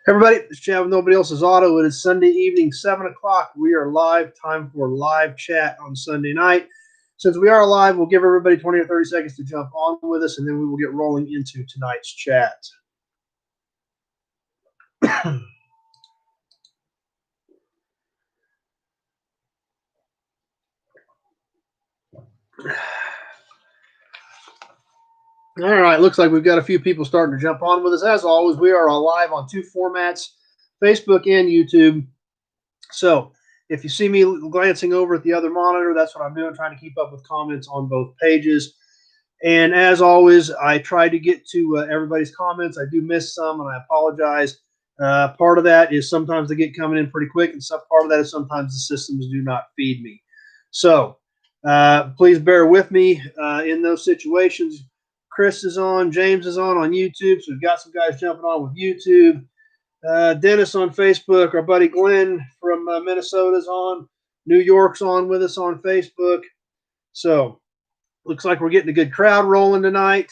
Everybody, it's Chad with Nobody Else's Auto. It is Sunday evening, 7 o'clock. We are live. Time for live chat on Sunday night. Since we are live, we'll give everybody 20 or 30 seconds to jump on with us, and then we will get rolling into tonight's chat. All right, looks like we've got a few people starting to jump on with us. As always, we are live on two formats, Facebook and YouTube. So if you see me glancing over at the other monitor, that's what I'm doing, trying to keep up with comments on both pages. And as always, I try to get to everybody's comments. I do miss some, and I apologize. Part of that is sometimes they get coming in pretty quick, and some part of that is sometimes the systems do not feed me. So please bear with me in those situations. Chris is on, James is on YouTube, so we've got some guys jumping on with YouTube. Dennis on Facebook, our buddy Glenn from Minnesota's on. New York's on with us on Facebook. So looks like we're getting a good crowd rolling tonight.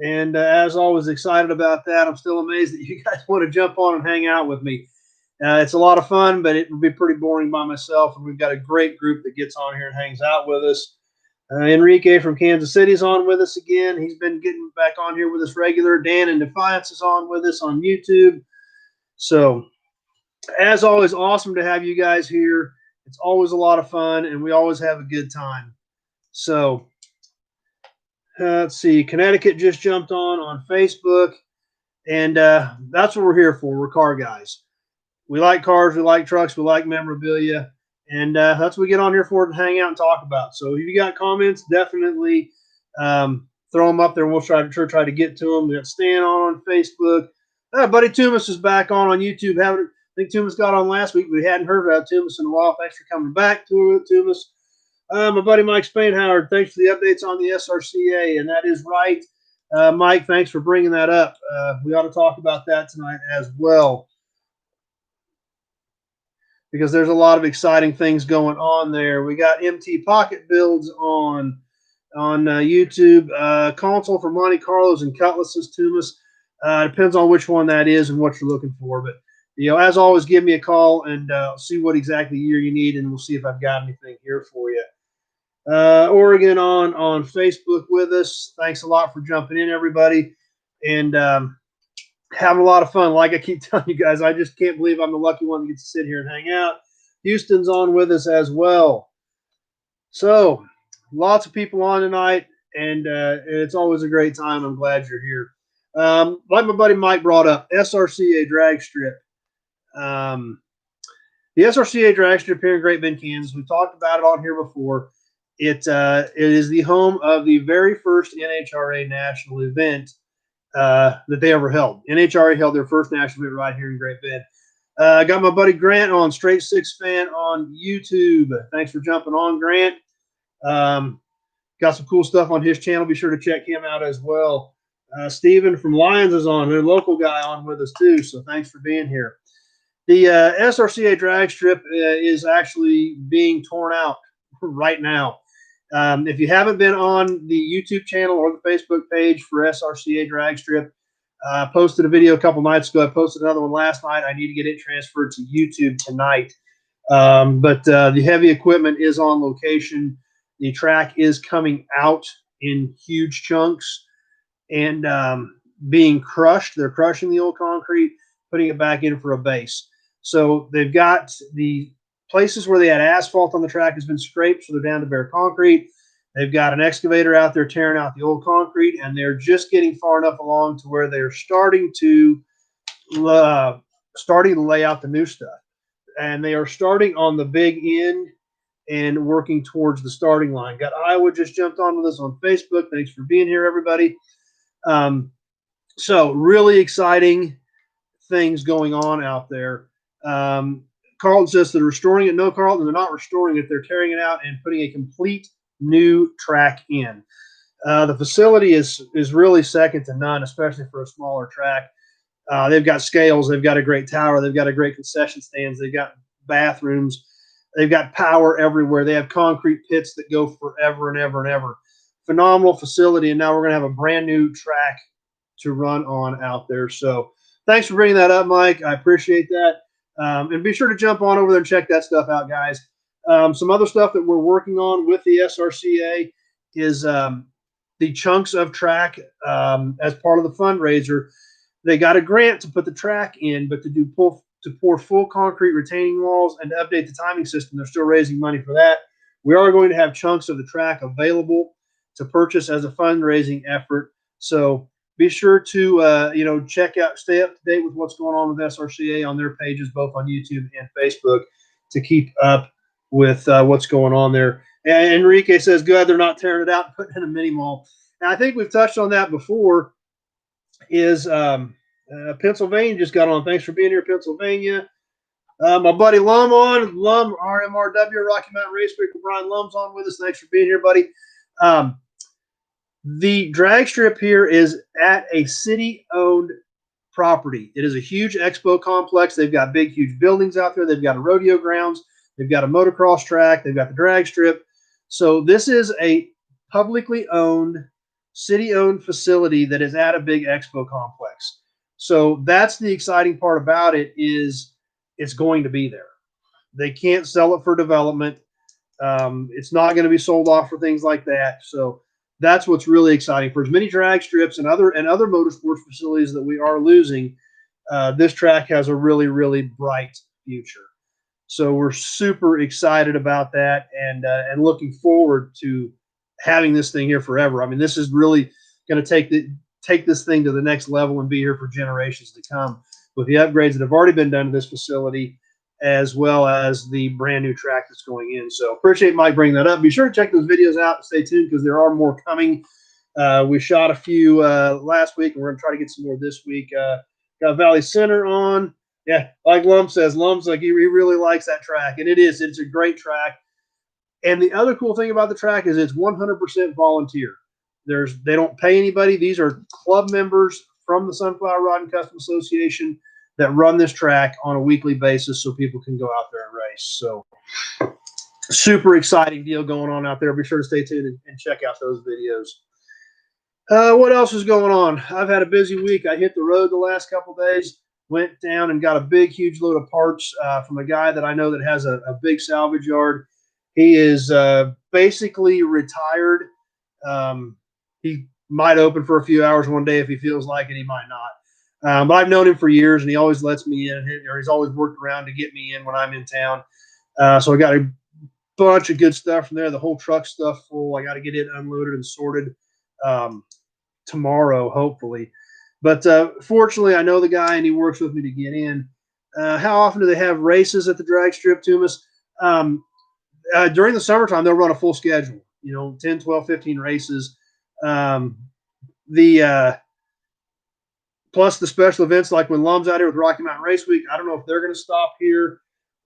And as always, excited about that. I'm still amazed that you guys want to jump on and hang out with me. It's a lot of fun, but it would be pretty boring by myself. And we've got a great group that gets on here and hangs out with us. Enrique from Kansas City is on with us again. He's been getting back on here with us regular. Dan in Defiance is on with us on YouTube. So, as always, awesome to have you guys here. It's always a lot of fun, and we always have a good time. So, let's see. Connecticut just jumped on Facebook, and that's what we're here for. We're car guys. We like cars, we like trucks, we like memorabilia, and that's what we get on here for to hang out and talk about. So if you got comments, definitely throw them up there, and we'll try to get to them. We got Stan on Facebook. Buddy Tumas is back on YouTube. I think Tumas got on last week, but we hadn't heard about Tumas in a while. Thanks for coming back to it, Tumas. My buddy Mike Spainhoward, thanks for the updates on the SRCA, and that is right. Mike, thanks for bringing that up. We ought to talk about that tonight as well, because there's a lot of exciting things going on there. We got MT Pocket Builds on YouTube. Console for Monte Carlos and Cutlasses, Tumas. Depends on which one that is and what you're looking for. But, as always, give me a call and see what exactly year you need, and we'll see if I've got anything here for you. Oregon on Facebook with us. Thanks a lot for jumping in, everybody. And having a lot of fun. Like I keep telling you guys, I just can't believe I'm the lucky one that gets to sit here and hang out. Houston's on with us as well. So lots of people on tonight, and it's always a great time. I'm glad you're here. Like my buddy Mike brought up, SRCA drag strip. The SRCA drag strip here in Great Bend, Kansas. We talked about it on here before. It is the home of the very first NHRA national event that they ever held. NHRA held their first national event right here in Great Bend. Got my buddy Grant on, Straight Six Fan on YouTube. Thanks for jumping on, Grant. Got some cool stuff on his channel. Be sure to check him out as well. Steven from Lions is on, their local guy, on with us too. So thanks for being here. The SRCA drag strip is actually being torn out right now. If you haven't been on the YouTube channel or the Facebook page for SRCA drag strip, I posted a video a couple nights ago. I posted another one last night. I need to get it transferred to YouTube tonight. But the heavy equipment is on location. The track is coming out in huge chunks and being crushed. They're crushing the old concrete, putting it back in for a base. So they've got the places where they had asphalt on the track has been scraped, so they're down to bare concrete. They've got an excavator out there tearing out the old concrete, and they're just getting far enough along to where they're starting to lay out the new stuff. And they are starting on the big end and working towards the starting line. Got Iowa just jumped on with us on Facebook. Thanks for being here, everybody. So really exciting things going on out there. Carlton says they're restoring it. No, Carlton, they're not restoring it. They're tearing it out and putting a complete new track in. The facility is really second to none, especially for a smaller track. They've got scales. They've got a great tower. They've got a great concession stands. They've got bathrooms. They've got power everywhere. They have concrete pits that go forever and ever and ever. Phenomenal facility, and now we're going to have a brand new track to run on out there. So thanks for bringing that up, Mike. I appreciate that. And be sure to jump on over there and check that stuff out, guys. Some other stuff that we're working on with the SRCA is the chunks of track as part of the fundraiser. They got a grant to put the track in, but to pour full concrete retaining walls and to update the timing system, they're still raising money for that. We are going to have chunks of the track available to purchase as a fundraising effort. So be sure to check out, stay up to date with what's going on with SRCA on their pages, both on YouTube and Facebook, to keep up with what's going on there. And Enrique says, "Good, they're not tearing it out and putting in a mini mall." And I think we've touched on that before. Is Pennsylvania just got on? Thanks for being here, Pennsylvania. My buddy Lum on Lum RMRW Rocky Mountain Raceway. Brian Lum's on with us. Thanks for being here, buddy. The drag strip here is at a city-owned property. It is a huge expo complex. They've got big, huge buildings out there. They've got a rodeo grounds. They've got a motocross track. They've got the drag strip. So this is a publicly owned, city-owned facility that is at a big expo complex. So that's the exciting part about it, is it's going to be there. They can't sell it for development. It's not going to be sold off for things like that. So that's what's really exciting. For as many drag strips and other motorsports facilities that we are losing, this track has a really, really bright future. So we're super excited about that, and looking forward to having this thing here forever. I mean, this is really going to take this thing to the next level and be here for generations to come with the upgrades that have already been done to this facility, as well as the brand new track that's going in. So appreciate Mike bringing that up. Be sure to check those videos out and stay tuned, because there are more coming. We shot a few last week, and we're going to try to get some more this week. Got Valley Center on. Yeah, like Lum says, Lum's like, he really likes that track, and it's a great track. And the other cool thing about the track is it's 100% volunteer. They don't pay anybody. These are club members from the Sunflower Rod and Custom Association that run this track on a weekly basis, so people can go out there and race. So super exciting deal going on out there. Be sure to stay tuned and check out those videos. What else is going on? I've had a busy week. I hit the road the last couple days, went down and got a big, huge load of parts from a guy that I know that has a big salvage yard. He is basically retired. He might open for a few hours one day if he feels like it. He might not. But I've known him for years, and he always lets me in, or he's always worked around to get me in when I'm in town. So I got a bunch of good stuff from there. The whole truck stuff full. I got to get it unloaded and sorted tomorrow, hopefully. But fortunately, I know the guy, and he works with me to get in. How often do they have races at the drag strip, Tumas? During the summertime, they'll run a full schedule, 10, 12, 15 races. Plus the special events, like when Lum's out here with Rocky Mountain Race Week. I don't know if they're going to stop here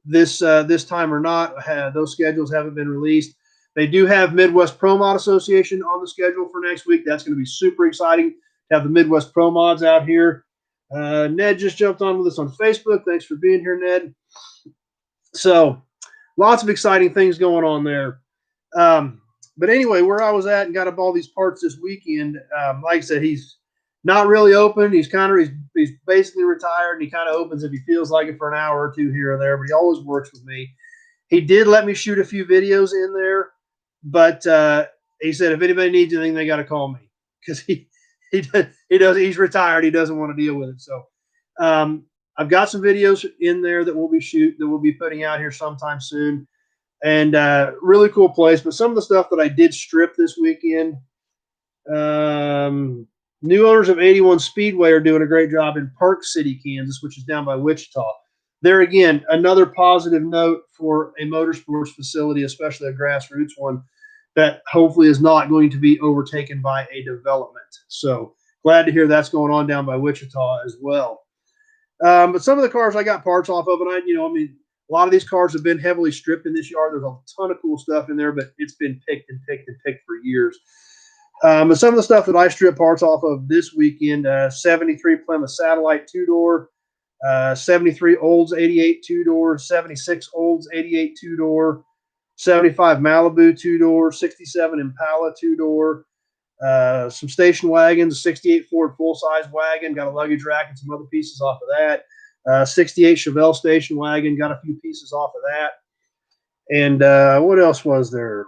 this time or not. Those schedules haven't been released. They do have Midwest Pro Mod Association on the schedule for next week. That's going to be super exciting to have the Midwest Pro Mods out here. Ned just jumped on with us on Facebook. Thanks for being here, Ned. So lots of exciting things going on there. But anyway, where I was at and got up all these parts this weekend, like I said, he's not really open. He's basically retired, and he kind of opens if he feels like it for an hour or two here or there, but he always works with me. He did let me shoot a few videos in there, but he said if anybody needs anything, they got to call me, because he's retired. He doesn't want to deal with it. So I've got some videos in there that we'll be putting out here sometime soon. And really cool place. But some of the stuff that I did strip this weekend, new owners of 81 Speedway are doing a great job in Park City, Kansas, which is down by Wichita. There again, another positive note for a motorsports facility, especially a grassroots one, that hopefully is not going to be overtaken by a development. So glad to hear that's going on down by Wichita as well. But some of the cars I got parts off of, and a lot of these cars have been heavily stripped in this yard. There's a ton of cool stuff in there, but it's been picked and picked and picked for years. But some of the stuff that I stripped parts off of this weekend, 73 Plymouth Satellite 2-door, 73 Olds 88 2-door, 76 Olds 88 2-door, 75 Malibu 2-door, 67 Impala 2-door, Some station wagons, a 68 Ford full-size wagon, got a luggage rack and some other pieces off of that. 68 Chevelle station wagon, got a few pieces off of that. And what else was there?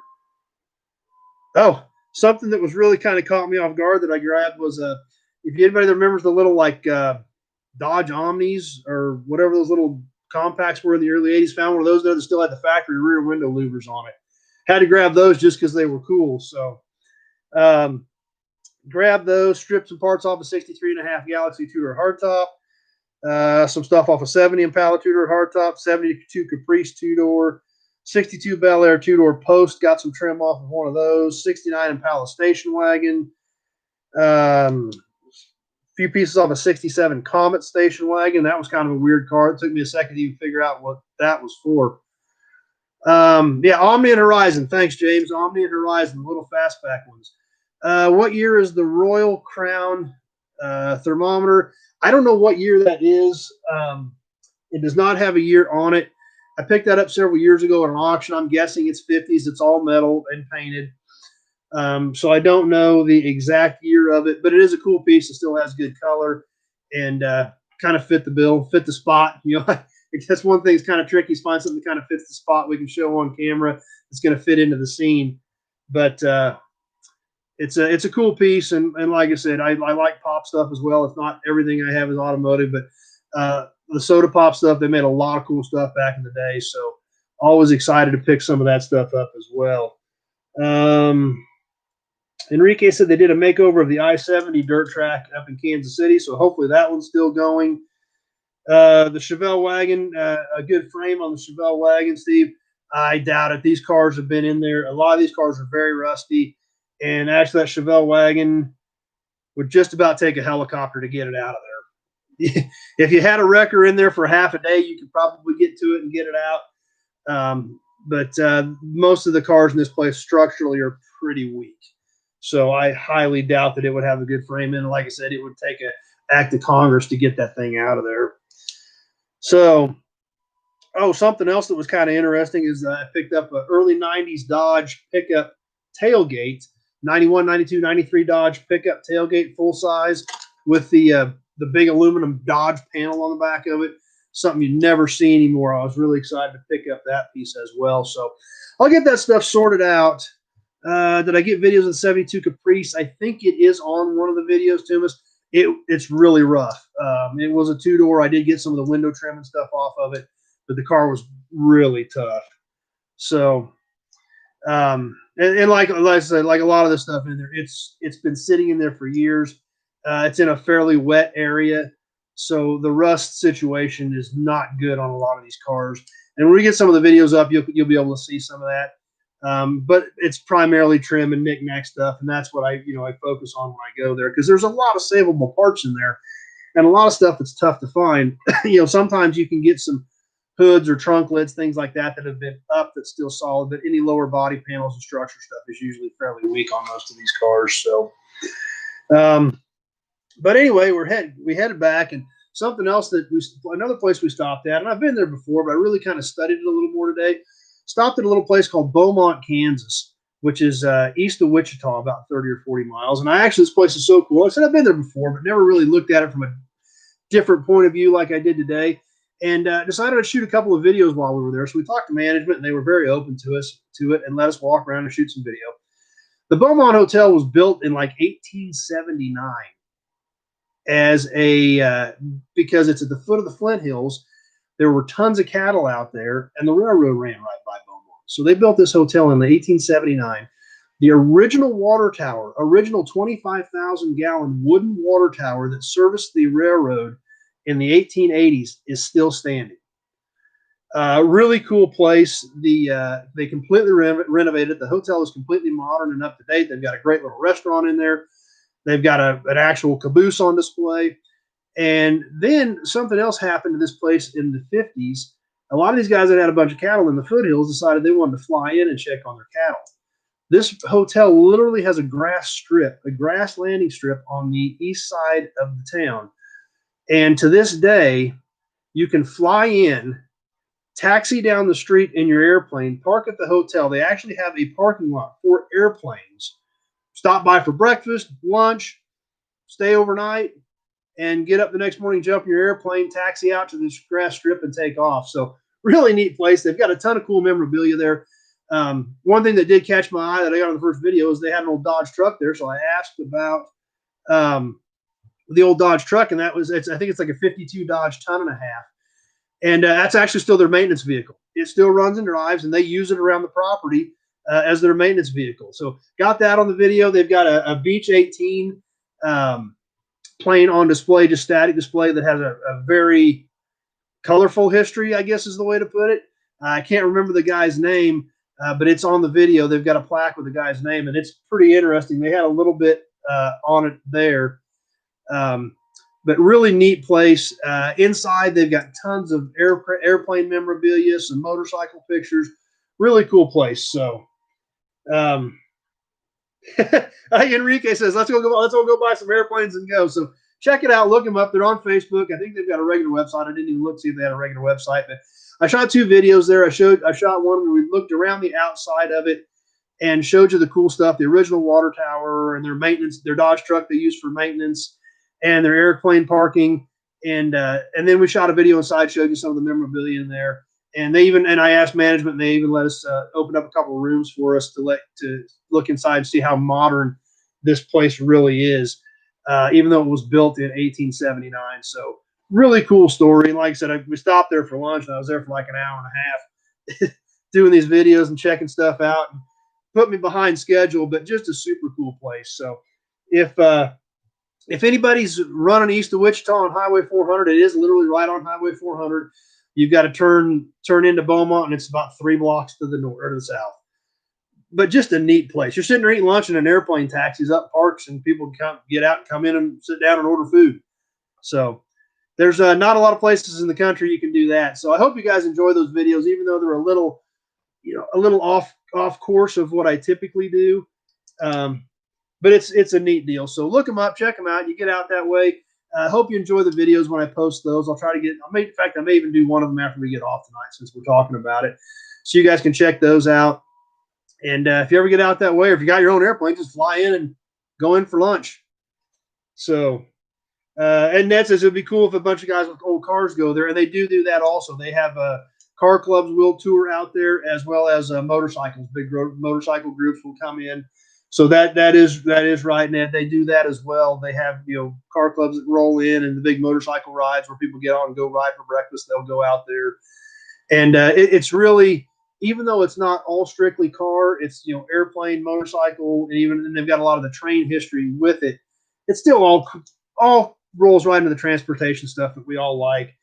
Oh, something that was really kind of caught me off guard that I grabbed was if anybody remembers the little like Dodge Omnis or whatever those little compacts were in the early 80s, found one of those there that still had the factory rear window louvers on it. Had to grab those just because they were cool. So grab those, strip some parts off a 63.5 Galaxie two-door hardtop, some stuff off a 70 Impala two-door hardtop, 72 Caprice two-door, 62 Bel Air two-door post, got some trim off of one of those, 69 Impala station wagon, few pieces off a 67 Comet station wagon. That was kind of a weird car. It took me a second to even figure out what that was for. Yeah, Omni and Horizon. Thanks, James. Omni and Horizon, little fastback ones. What year is the Royal Crown thermometer? I don't know what year that is. It does not have a year on it. I picked that up several years ago at an auction. I'm guessing it's 50s. It's all metal and painted. So I don't know the exact year of it, but it is a cool piece. It still has good color and kind of fit the bill, fit the spot. You know, that's one thing that's kind of tricky is find something that kind of fits the spot we can show on camera that's going to fit into the scene. But it's a cool piece, and like I said, I like pop stuff as well. It's not everything I have is automotive, but the soda pop stuff, they made a lot of cool stuff back in the day. So always excited to pick some of that stuff up as well. Enrique said they did a makeover of the I-70 dirt track up in Kansas City, so hopefully that one's still going. The Chevelle wagon, a good frame on the Chevelle wagon, Steve. I doubt it. These cars have been in there. A lot of these cars are very rusty, and actually that Chevelle wagon would just about take a helicopter to get it out of there. If you had a wrecker in there for half a day, you could probably get to it and get it out. But most of the cars in this place structurally are pretty weak. So I highly doubt that it would have a good frame in. Like I said, it would take an act of Congress to get that thing out of there. So, something else that was kind of interesting is I picked up an early 90s Dodge pickup tailgate, 91, 92, 93 Dodge pickup tailgate, full size with the big aluminum Dodge panel on the back of it. Something you never see anymore. I was really excited to pick up that piece as well. So I'll get that stuff sorted out. Did I get videos of the 72 Caprice? I think it is on one of the videos, Thomas. It's really rough. It was a two-door. I did get some of the window trim and stuff off of it, but the car was really tough. So, and like I said, like a lot of this stuff in there, it's been sitting in there for years. It's in a fairly wet area, so the rust situation is not good on a lot of these cars. And when we get some of the videos up, you'll be able to see some of that. But it's primarily trim and knick-knack stuff, and that's what I focus on when I go there, because there's a lot of savable parts in there and a lot of stuff that's tough to find. Sometimes you can get some hoods or trunk lids, things like that have been up that's still solid, but any lower body panels and structure stuff is usually fairly weak on most of these cars. So, but anyway, we headed back, and something else another place we stopped at, and I've been there before, but I really kind of studied it a little more today. Stopped at a little place called Beaumont, Kansas, which is east of Wichita, about 30 or 40 miles. And this place is so cool. I said I've been there before, but never really looked at it from a different point of view like I did today. And decided to shoot a couple of videos while we were there. So we talked to management, and they were very open to it and let us walk around and shoot some video. The Beaumont Hotel was built in like 1879 because it's at the foot of the Flint Hills. There were tons of cattle out there, and the railroad ran right by Beaumont. So they built this hotel in 1879. The original water tower, original 25,000-gallon wooden water tower that serviced the railroad in the 1880s is still standing. Really cool place. They completely renovated. The hotel is completely modern and up to date. They've got a great little restaurant in there. They've got an actual caboose on display. And then something else happened to this place in the 50s. A lot of these guys that had a bunch of cattle in the foothills decided they wanted to fly in and check on their cattle. This hotel literally has a grass landing strip on the east side of the town. And to this day, you can fly in, taxi down the street in your airplane, park at the hotel. They actually have a parking lot for airplanes stop by for breakfast, lunch, stay overnight, and get up the next morning, jump in your airplane, taxi out to the grass strip, and take off. So really neat place. They've got a ton of cool memorabilia there. One thing that did catch my eye that I got on the first video is they had an old Dodge truck there. So I asked about the old Dodge truck, and I think it's like a 52 Dodge ton and a half. And that's actually still their maintenance vehicle. It still runs and drives, and they use it around the property as their maintenance vehicle. So got that on the video. They've got a Beech 18 plane on display, just static display, that has a very colorful history, I guess is the way to put it. I can't remember the guy's name, but it's on the video. They've got a plaque with the guy's name, and it's pretty interesting. They had a little bit on it there. But really neat place. Inside, they've got tons of airplane memorabilia, some motorcycle pictures. Really cool place. So, Enrique says, let's all go buy some airplanes and go. So check it out. Look them up. They're on Facebook. I think they've got a regular website. I didn't even look to see if they had a regular website, but I shot 2 videos there. I shot one where we looked around the outside of it and showed you the cool stuff, the original water tower and their maintenance, their Dodge truck they use for maintenance, and their airplane parking. And then we shot a video inside, showed you some of the memorabilia in there. And I asked management, and they even let us open up a couple of rooms for us to look inside and see how modern this place really is, even though it was built in 1879. So really cool story. And like I said, we stopped there for lunch, and I was there for like an hour and a half doing these videos and checking stuff out, and put me behind schedule, but just a super cool place. So if anybody's running east of Wichita on Highway 400, it is literally right on Highway 400. You've got to turn into Beaumont, and it's about 3 blocks to the north or to the south. But just a neat place. You're sitting there eating lunch in an airplane taxis up parks, and people can get out and come in and sit down and order food. So there's not a lot of places in the country you can do that. So I hope you guys enjoy those videos, even though they're a little off course of what I typically do. But it's a neat deal. So look them up, check them out. You get out that way. I hope you enjoy the videos when I post those. I'll try to I may even do one of them after we get off tonight, since we're talking about it, so you guys can check those out. And if you ever get out that way, or if you got your own airplane, just fly in and go in for lunch. So, and Ned says it'd be cool if a bunch of guys with old cars go there, and they do that also. They have car clubs will tour out there, as well as motorcycles. Big motorcycle groups will come in. So that is right, Ned. They do that as well. They have car clubs that roll in, and the big motorcycle rides where people get on and go ride for breakfast. They'll go out there, and it's really, even though it's not all strictly car, it's airplane, motorcycle, and they've got a lot of the train history with it. It's still all rolls right into the transportation stuff that we all like,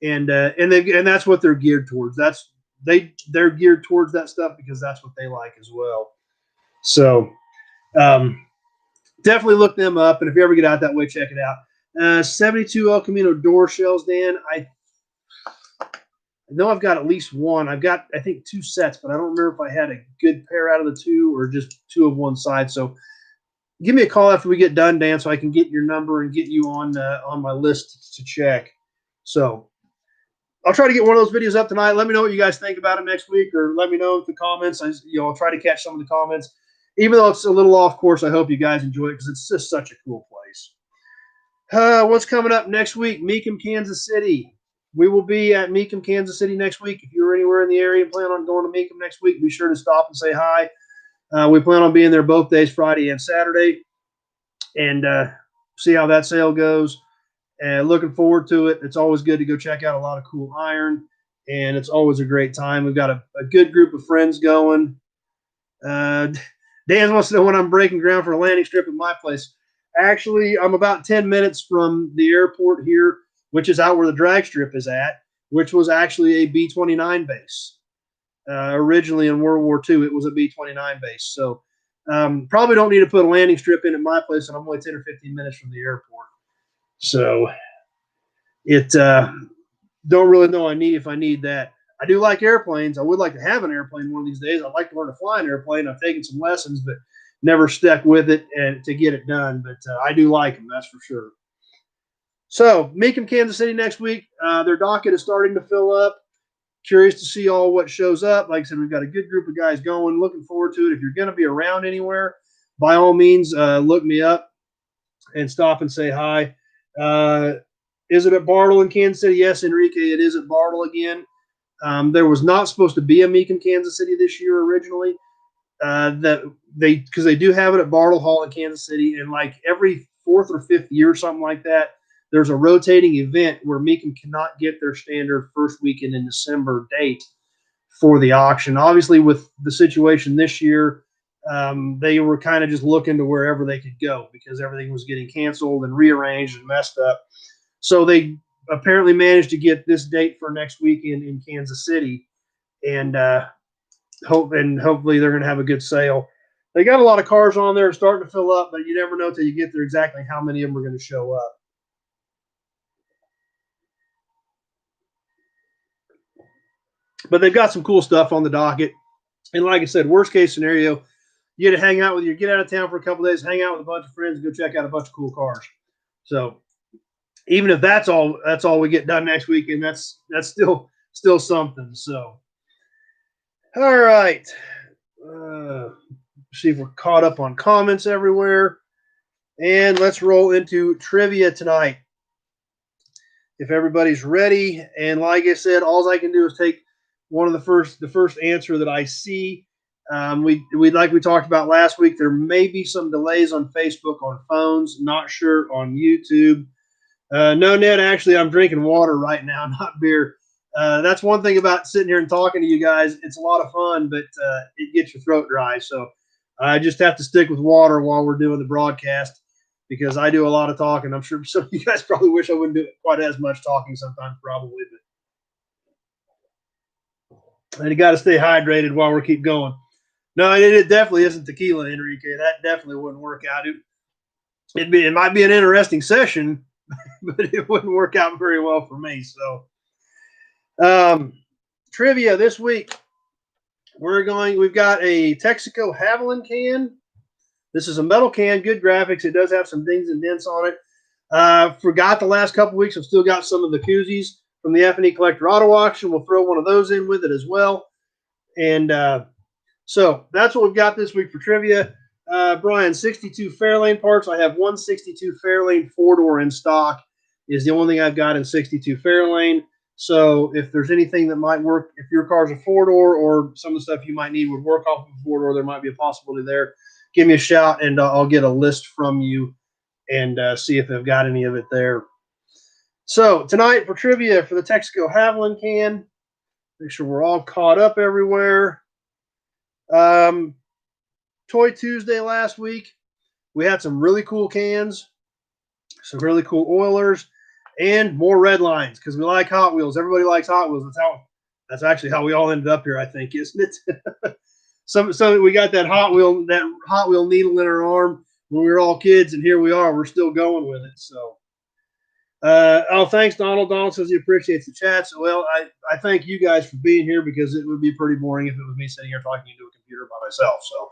and that's what they're geared towards. They're geared towards that stuff because that's what they like as well. So. Definitely look them up, and if you ever get out that way, check it out. 72 El Camino door shells, Dan. I know I've got at least one. I've got, I think, 2 sets, but I don't remember if I had a good pair out of the 2 or just 2 of one side. So give me a call after we get done, Dan, so I can get your number and get you on my list to check. So I'll try to get one of those videos up tonight. Let me know what you guys think about it next week, or let me know in the comments. I'll try to catch some of the comments. Even though it's a little off course, I hope you guys enjoy it because it's just such a cool place. What's coming up next week? Mecum, Kansas City. We will be at Mecum, Kansas City next week. If you're anywhere in the area and plan on going to Mecum next week, be sure to stop and say hi. We plan on being there both days, Friday and Saturday, and see how that sale goes. And looking forward to it. It's always good to go check out a lot of cool iron, and it's always a great time. We've got a good group of friends going. Dan wants to know when I'm breaking ground for a landing strip at my place. Actually, I'm about 10 minutes from the airport here, which is out where the drag strip is at, which was actually a B-29 base. Originally in World War II, it was a B-29 base. So probably don't need to put a landing strip in at my place, and I'm only 10 or 15 minutes from the airport. So don't really know if I need that. I do like airplanes. I would like to have an airplane one of these days. I'd like to learn to fly an airplane. I've taken some lessons, but never stuck with it and to get it done. But I do like them, that's for sure. So Mecum, Kansas City next week. Their docket is starting to fill up. Curious to see what shows up. Like I said, we've got a good group of guys going. Looking forward to it. If you're going to be around anywhere, by all means, look me up and stop and say hi. Is it at Bartle in Kansas City? Yes, Enrique, it is at Bartle again. There was not supposed to be a Meek in Kansas City this year originally. Because they do have it at Bartle Hall in Kansas City, and like every 4th or 5th year, or something like that, there's a rotating event where Meekum cannot get their standard first weekend in December date for the auction. Obviously, with the situation this year, they were kind of just looking to wherever they could go because everything was getting canceled and rearranged and messed up. So they apparently managed to get this date for next weekend in Kansas City, and hopefully they're going to have a good sale. They got a lot of cars on there starting to fill up, but you never know till you get there exactly how many of them are going to show up. But they've got some cool stuff on the docket. And like I said, worst case scenario, you get to hang out with get out of town for a couple of days, hang out with a bunch of friends, go check out a bunch of cool cars. So even if that's all we get done next weekend, that's still something. So all right. See if we're caught up on comments everywhere. And let's roll into trivia tonight. If everybody's ready, and like I said, all I can do is take one of the first answer that I see. We like we talked about last week. There may be some delays on Facebook on phones. Not sure on YouTube. No, Ned. Actually, I'm drinking water right now, not beer. That's one thing about sitting here and talking to you guys. It's a lot of fun, but it gets your throat dry. So I just have to stick with water while we're doing the broadcast because I do a lot of talking. I'm sure some of you guys probably wish I wouldn't do quite as much talking sometimes, probably. And you got to stay hydrated while we keep going. No, it definitely isn't tequila, Enrique. That definitely wouldn't work out. It might be an interesting session, but it wouldn't work out very well for me. So, trivia this week. We've got a Texaco Haviland can. This is a metal can, good graphics. It does have some dings and dents on it. Forgot the last couple weeks. I've still got some of the koozies from the F&E Collector Auto Auction. We'll throw one of those in with it as well. And so that's what we've got this week for trivia. Brian, 62 Fairlane parts. I have 162 Fairlane 4-door in stock. Is the only thing I've got in 62 Fairlane. So if there's anything that might work, if your car's a 4-door or some of the stuff you might need would work off of a 4-door, there might be a possibility there. Give me a shout, and I'll get a list from you and see if they've got any of it there. So tonight for trivia for the Texaco Haviland can, make sure we're all caught up everywhere. Toy Tuesday last week, we had some really cool cans, some really cool oilers, and more red lines because we like Hot Wheels. Everybody likes Hot Wheels. That's actually how we all ended up here, I think, isn't it? So we got that Hot Wheel needle in our arm when we were all kids, and here we are. We're still going with it. So, thanks, Donald. Donald says he appreciates the chats. Well, I thank you guys for being here because it would be pretty boring if it was me sitting here talking into a computer by myself. So,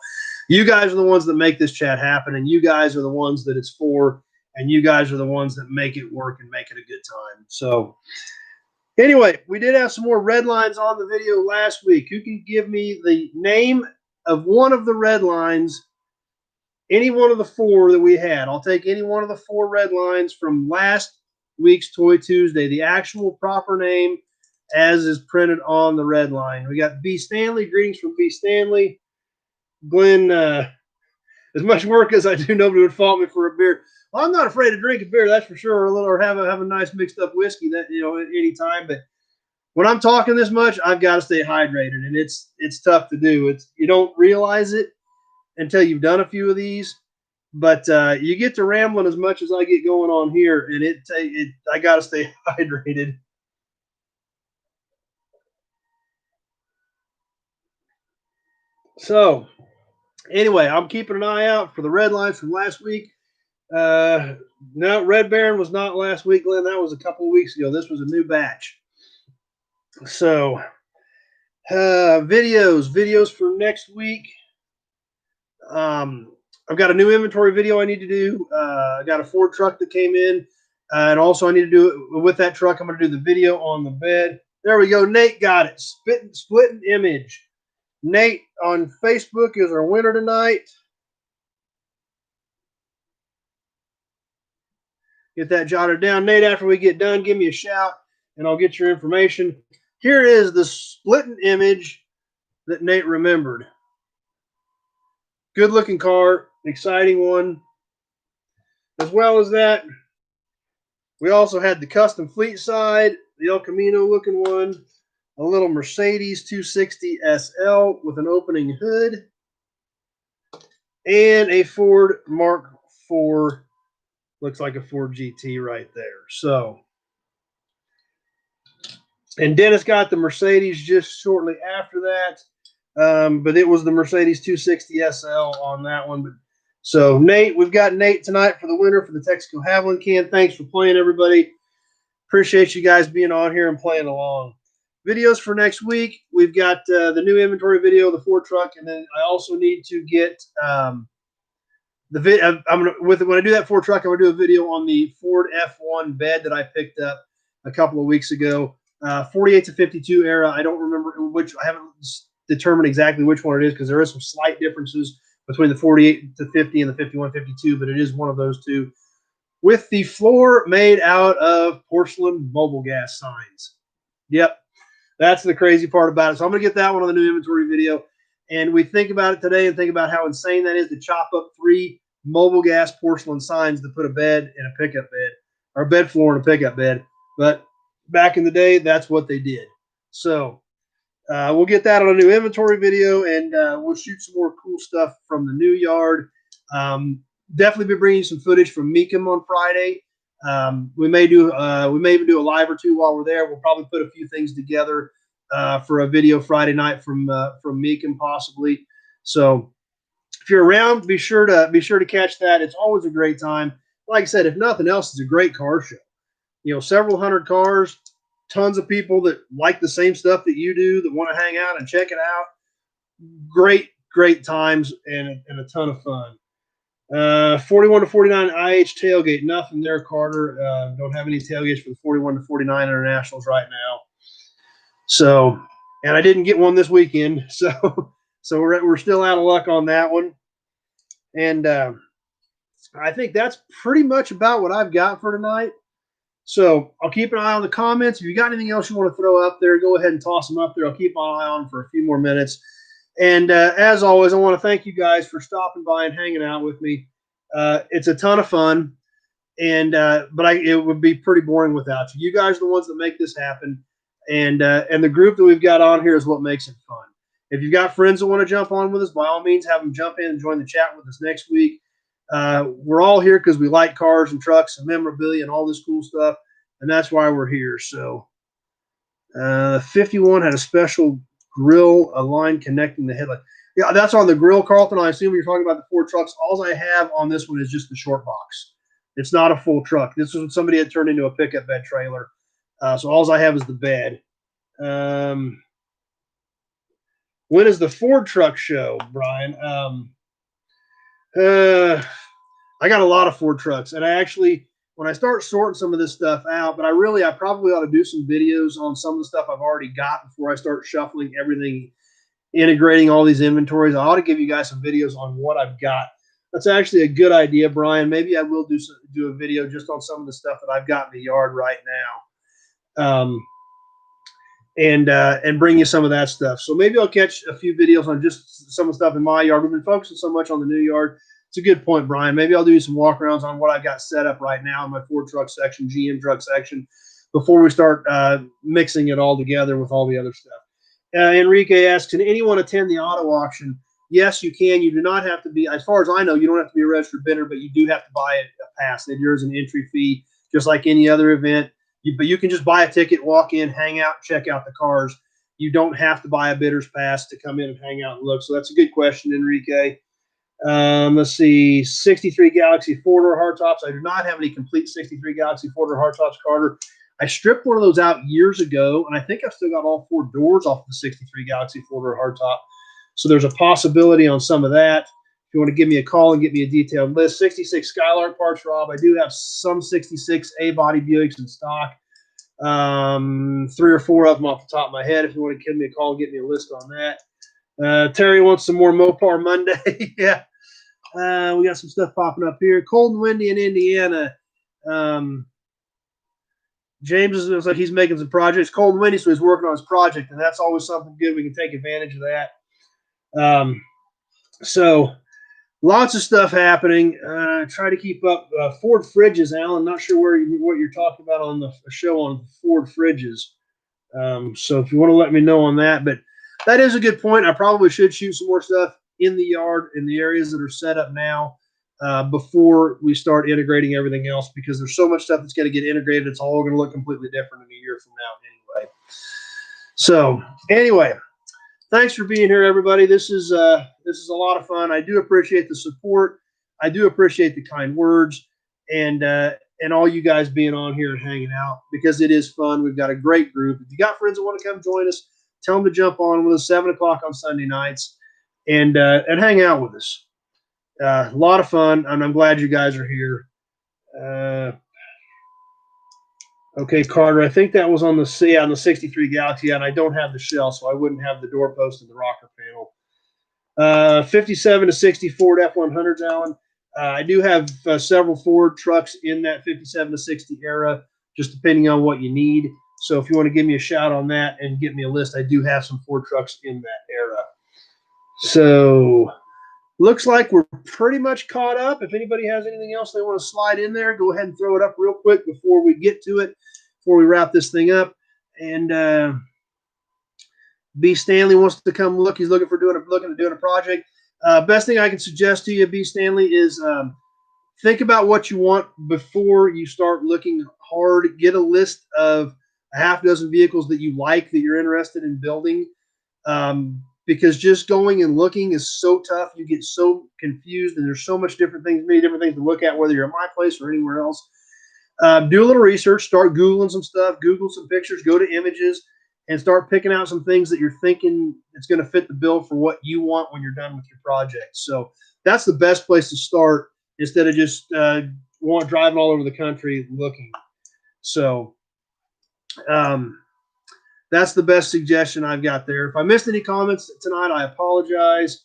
you guys are the ones that make this chat happen, and you guys are the ones that it's for, and you guys are the ones that make it work and make it a good time. So, anyway, we did have some more red lines on the video last week. Who can give me the name of one of the red lines, any one of the 4 that we had? I'll take any one of the 4 red lines from last week's Toy Tuesday, the actual proper name as is printed on the red line. We got B. Stanley. Greetings from B. Stanley. Glenn, as much work as I do, nobody would fault me for a beer. Well, I'm not afraid to drink a beer, that's for sure, or have a nice mixed up whiskey that at any time. But when I'm talking this much, I've got to stay hydrated, and it's tough to do. You don't realize it until you've done a few of these, but you get to rambling as much as I get going on here, and I got to stay hydrated. So anyway, I'm keeping an eye out for the red lines from last week. No, Red Baron was not last week, Glenn. That was a couple of weeks ago. This was a new batch. So, videos for next week. I've got a new inventory video I need to do. I got a Ford truck that came in, and also I need to do it with that truck. I'm going to do the video on the bed. There we go. Nate got it. Splitting image. Nate on Facebook is our winner tonight. Get that jotted down. Nate, after we get done, give me a shout, and I'll get your information. Here is the splitting image that Nate remembered. Good looking car, exciting one. As well as that, we also had the custom fleet side, the El Camino looking one, a little Mercedes 260 SL with an opening hood, and a Ford Mark IV. Looks like a Ford GT right there. So, and Dennis got the Mercedes just shortly after that. But it was the Mercedes 260 SL on that one. But so, Nate, we've got Nate tonight for the winner for the Texaco Haviland can. Thanks for playing, everybody. Appreciate you guys being on here and playing along. Videos for next week. We've got the new inventory video, the Ford truck, and then I also need to get the video. When I do that Ford truck, I'm gonna do a video on the Ford F1 bed that I picked up a couple of weeks ago. 48 to 52 era. I don't remember which. I haven't determined exactly which one it is because there is some slight differences between the 48 to 50 and the 51 52, but it is one of those two. With the floor made out of porcelain mobile gas signs. Yep, that's the crazy part about it. So I'm going to get that one on the new inventory video. And we think about it today and think about how insane that is to chop up 3 mobile gas porcelain signs to put a bed in a pickup bed, or a bed floor in a pickup bed. But back in the day, that's what they did. So we'll get that on a new inventory video, and we'll shoot some more cool stuff from the new yard. Definitely be bringing some footage from Mecum on Friday. We may even do a live or two while we're there. We'll probably put a few things together for a video Friday night from Mecum possibly. So if you're around, be sure to catch that. It's always a great time. Like I said, if nothing else, it's a great car show. You know, several hundred cars, tons of people that like the same stuff that you do, that want to hang out and check it out. Great times and a ton of fun. 41 to 49 IH tailgate, nothing there, Carter. Don't have any tailgates for the 41 to 49 internationals right now. So, and I didn't get one this weekend, so we're still out of luck on that one. And I think that's pretty much about what I've got for tonight. So I'll keep an eye on the comments. If you got anything else you want to throw up there, go ahead and toss them up there. I'll keep an eye on them for a few more minutes. And as always, I want to thank you guys for stopping by and hanging out with me. It's a ton of fun, and but it would be pretty boring without you. You guys are the ones that make this happen, and the group that we've got on here is what makes it fun. If you've got friends that want to jump on with us, by all means, have them jump in and join the chat with us next week. We're all here because we like cars and trucks and memorabilia and all this cool stuff, and that's why we're here. So 51 had a special grill, a line connecting the headlight. Yeah, that's on the grill, Carlton. I assume you're talking about the Ford trucks. All I have on this one is just the short box. It's not a full truck. This is what somebody had turned into a pickup bed trailer. So all I have is the bed. When is the Ford truck show, Brian? I got a lot of Ford trucks, and I actually, when I start sorting some of this stuff out, but I probably ought to do some videos on some of the stuff I've already got before I start shuffling everything, integrating all these inventories. I ought to give you guys some videos on what I've got. That's actually a good idea, Brian. Maybe I will do a video just on some of the stuff that I've got in the yard right now, and bring you some of that stuff. So maybe I'll catch a few videos on just some of the stuff in my yard. We've been focusing so much on the new yard. It's a good point, Brian. Maybe I'll do some walkarounds on what I've got set up right now in my Ford truck section, GM truck section, before we start mixing it all together with all the other stuff. Enrique asks, can anyone attend the auto auction? Yes, you can. You do not have to be, as far as I know, you don't have to be a registered bidder, but you do have to buy a pass. There's an entry fee, just like any other event. But you can just buy a ticket, walk in, hang out, check out the cars. You don't have to buy a bidder's pass to come in and hang out and look. So that's a good question, Enrique. Let's see, 63 Galaxy 4-door hardtops. I do not have any complete 63 Galaxy 4-door hardtops, Carter. I stripped one of those out years ago, and I think I've still got all 4 doors off the 63 Galaxy 4-door hardtop. So there's a possibility on some of that. If you want to give me a call and get me a detailed list. 66 Skylark parts, Rob. I do have some 66 A-body Buicks in stock. 3 or 4 of them off the top of my head. If you want to give me a call and get me a list on that. Terry wants some more Mopar Monday. Yeah. We got some stuff popping up here. Cold and windy in Indiana. James is like he's making some projects. Cold and windy, so he's working on his project, and that's always something good. We can take advantage of that. So lots of stuff happening. Try to keep up. Ford fridges, Alan. Not sure what you're talking about on the show on Ford fridges. So if you want to let me know on that, but that is a good point. I probably should shoot some more stuff in the yard in the areas that are set up now before we start integrating everything else, because there's so much stuff that's going to get integrated. It's all going to look completely different in a year from now anyway. So anyway, thanks for being here, everybody. This is a lot of fun. I do appreciate the support. I do appreciate the kind words and all you guys being on here and hanging out, because it is fun. We've got a great group. If you got friends that want to come join us, tell them to jump on with us 7 o'clock on Sunday nights and hang out with us. A lot of fun, and I'm glad you guys are here. Okay, Carter, I think that was on the 63 Galaxy, and I don't have the shell, so I wouldn't have the doorpost and the rocker panel. 57 to 60 Ford F100s, Alan. I do have several Ford trucks in that 57 to 60 era, just depending on what you need. So if you want to give me a shout on that and get me a list, I do have some Ford trucks in that era. So looks like we're pretty much caught up. If anybody has anything else they want to slide in there, go ahead and throw it up real quick before we get to it, before we wrap this thing up. And B. Stanley wants to come look. He's looking at doing a project. Best thing I can suggest to you, B. Stanley, is think about what you want before you start looking hard. Get a list of a half dozen vehicles that you like, that you're interested in building. Because just going and looking is so tough. You get so confused, and there's so many different things to look at, whether you're at my place or anywhere else. Do a little research, start Googling some stuff, Google some pictures, go to images, and start picking out some things that you're thinking it's going to fit the bill for what you want when you're done with your project. So that's the best place to start, instead of just driving all over the country looking. So that's the best suggestion I've got there. If I missed any comments tonight, I apologize.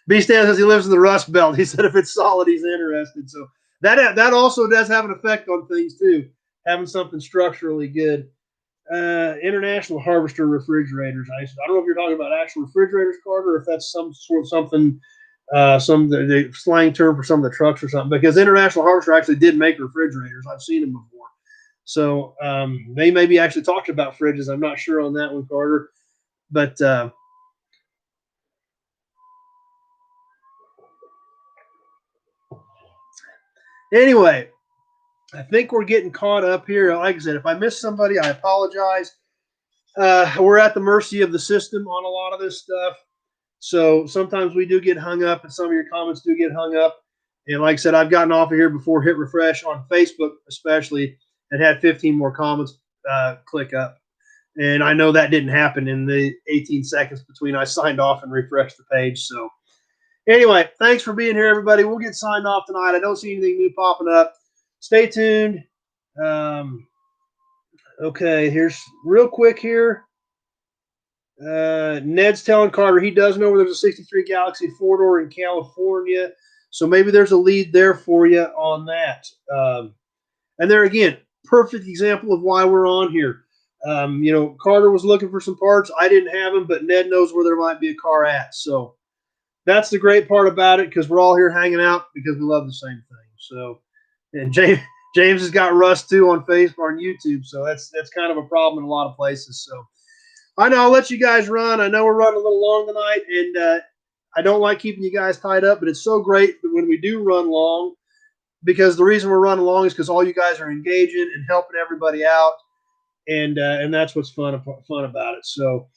B. Stan says he lives in the Rust Belt. He said if it's solid, he's interested. So that also does have an effect on things too, having something structurally good. International Harvester refrigerators. I don't know if you're talking about actual refrigerators, Carter, or if that's some the slang term for some of the trucks or something. Because International Harvester actually did make refrigerators. I've seen them before. So they maybe actually talked about fridges. I'm not sure on that one, Carter. But anyway, I think we're getting caught up here. Like I said, if I missed somebody, I apologize. We're at the mercy of the system on a lot of this stuff. So sometimes we do get hung up, and some of your comments do get hung up. And like I said, I've gotten off of here before hit refresh on Facebook, especially, and had 15 more comments click up. And I know that didn't happen in the 18 seconds between I signed off and refreshed the page. So anyway, thanks for being here, everybody. We'll get signed off tonight. I don't see anything new popping up. Stay tuned. Okay, here's real quick here. Ned's telling Carter he does know where there's a 63 Galaxy 4-door in California. So maybe there's a lead there for you on that. And there again, perfect example of why we're on here. Carter was looking for some parts. I didn't have them, but Ned knows where there might be a car at. So that's the great part about it, because we're all here hanging out because we love the same thing. So, and James has got Rust too on Facebook, on YouTube. So that's kind of a problem in a lot of places. So I know I'll let you guys run. I know we're running a little long tonight, and I don't like keeping you guys tied up, but it's so great that when we do run long, because the reason we're running long is because all you guys are engaging and helping everybody out, and that's what's fun about it. So,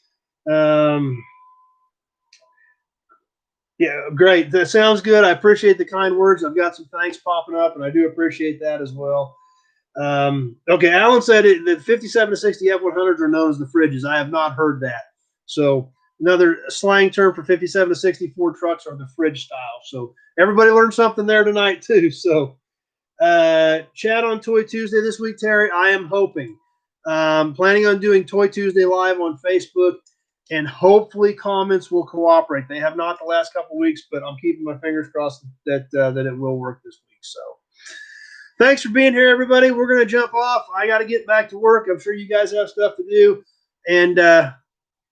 yeah, great. That sounds good. I appreciate the kind words. I've got some thanks popping up, and I do appreciate that as well. Okay, Alan said the 57 to 60 F100s are known as the fridges. I have not heard that. So another slang term for 57 to 60 Ford trucks are the fridge style. So everybody learned something there tonight too. So chat on Toy Tuesday this week, Terry. I am hoping. Planning on doing Toy Tuesday live on Facebook. and hopefully comments will cooperate. They have not the last couple of weeks, but I'm keeping my fingers crossed that that it will work this week. So thanks for being here, everybody. We're going to jump off. I got to get back to work. I'm sure you guys have stuff to do. And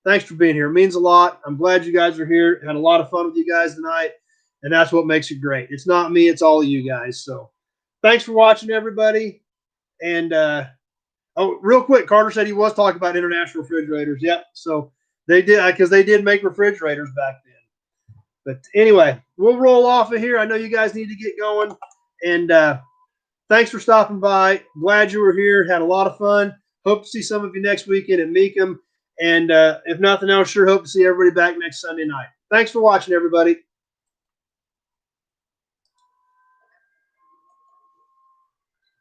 thanks for being here. It means a lot. I'm glad you guys are here. Had a lot of fun with you guys tonight. And that's what makes it great. It's not me. It's all of you guys. So thanks for watching, everybody. And oh, real quick, Carter said he was talking about international refrigerators. Yep. So they did, because they did make refrigerators back then. But anyway, we'll roll off of here. I know you guys need to get going. And thanks for stopping by. Glad you were here. Had a lot of fun. Hope to see some of you next weekend at Meekum. And if nothing else, sure hope to see everybody back next Sunday night. Thanks for watching, everybody.